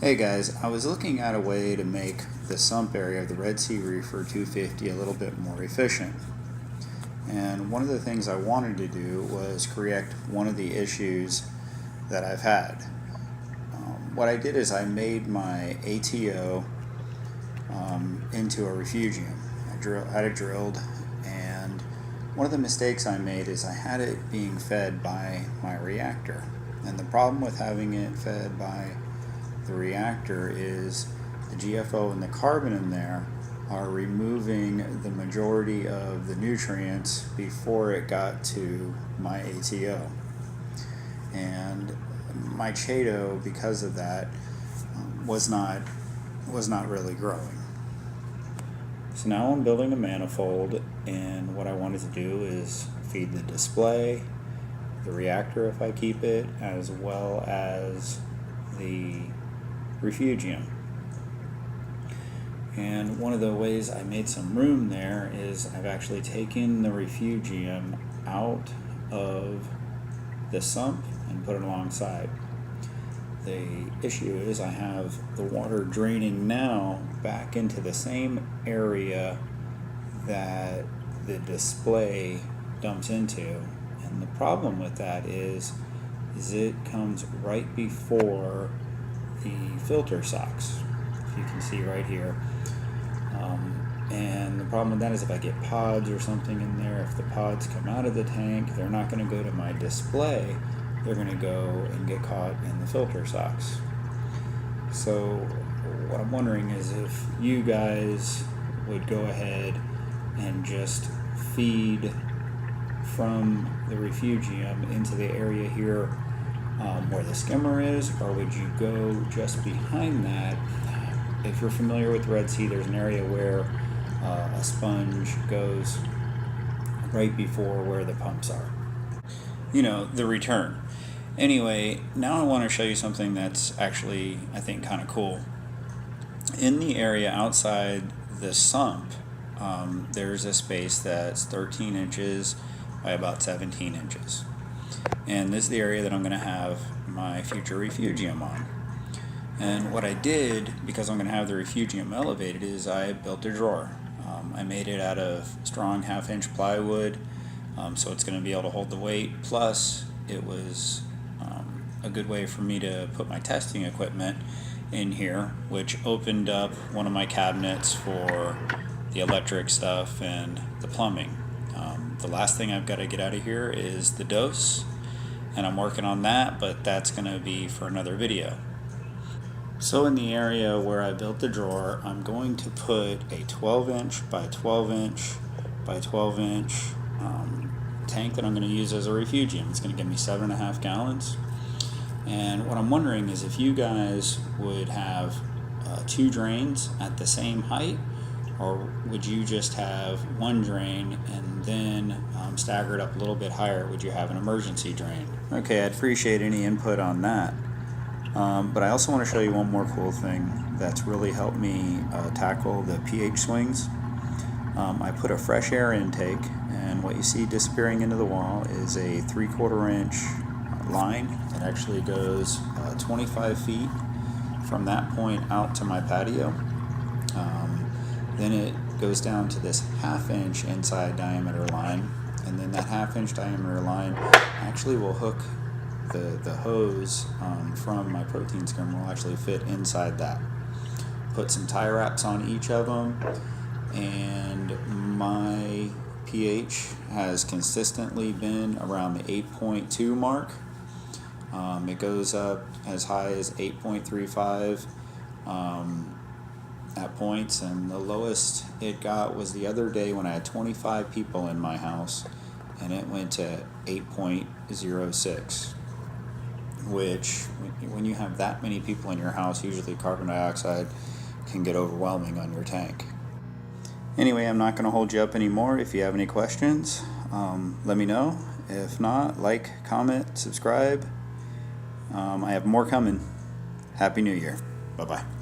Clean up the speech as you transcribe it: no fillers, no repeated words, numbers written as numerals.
Hey guys, I was looking at a way to make the sump area of the Red Sea Reefer 250 a little bit more efficient. And one of the things I wanted to do was correct one of the issues that I've had. What I did is I made my ATO into a Refugium. I had it drilled, and one of the mistakes I made is I had it being fed by my reactor. And the problem with having it fed by the reactor is the GFO and the carbon in there are removing the majority of the nutrients before it got to my ATO. And my Chaeto, because of that, was not really growing. So now I'm building a manifold, and what I wanted to do is feed the display, the reactor if I keep it, as well as the Refugium. And one of the ways I made some room there is I've actually taken the Refugium out of the sump and put it alongside. The issue is I have the water draining now back into the same area that the display dumps into. And the problem with that is it comes right before the filter socks, if you can see right here. And the problem with that is if I get pods or something in there, if the pods come out of the tank, they're not going to go to my display, they're going to go and get caught in the filter socks. So what I'm wondering is if you guys would go ahead and just feed from the Refugium into the area here where the skimmer is, or would you go just behind that? If you're familiar with the Red Sea, there's an area where a sponge goes right before where the pumps are. You know, the return. Anyway, now I want to show you something that's actually, I think, kind of cool. In the area outside the sump, there's a space that's 13 inches by about 17 inches. And this is the area that I'm going to have my future Refugium on. And what I did, because I'm going to have the Refugium elevated, is I built a drawer. I made it out of strong 1/2 inch plywood, so it's going to be able to hold the weight. Plus, it was a good way for me to put my testing equipment in here, which opened up one of my cabinets for the electric stuff and the plumbing. The last thing I've got to get out of here is the dose, and I'm working on that, but that's going to be for another video. So in the area where I built the drawer, I'm going to put a 12 inch by 12 inch by 12 inch tank that I'm going to use as a Refugium. It's going to give me 7.5 gallons. And what I'm wondering is if you guys would have 2 drains at the same height, or would you just have 1 drain and then stagger it up a little bit higher? Would you have an emergency drain? Okay, I'd appreciate any input on that. But I also want to show you one more cool thing that's really helped me tackle the pH swings. I put a fresh air intake, and what you see disappearing into the wall is a 3/4 inch line. It actually goes 25 feet from that point out to my patio. Then it goes down to this 1/2 inch inside diameter line, and then that 1/2 inch diameter line actually will hook the hose from my protein skimmer will actually fit inside that. Put some tie wraps on each of them, and my pH has consistently been around the 8.2 mark. It goes up as high as 8.35 at points, and the lowest it got was the other day when I had 25 people in my house, and it went to 8.06. Which, when you have that many people in your house, usually carbon dioxide can get overwhelming on your tank. Anyway, I'm not going to hold you up anymore. If you have any questions, let me know. If not, like, comment, subscribe. I have more coming. Happy New Year. Bye-bye.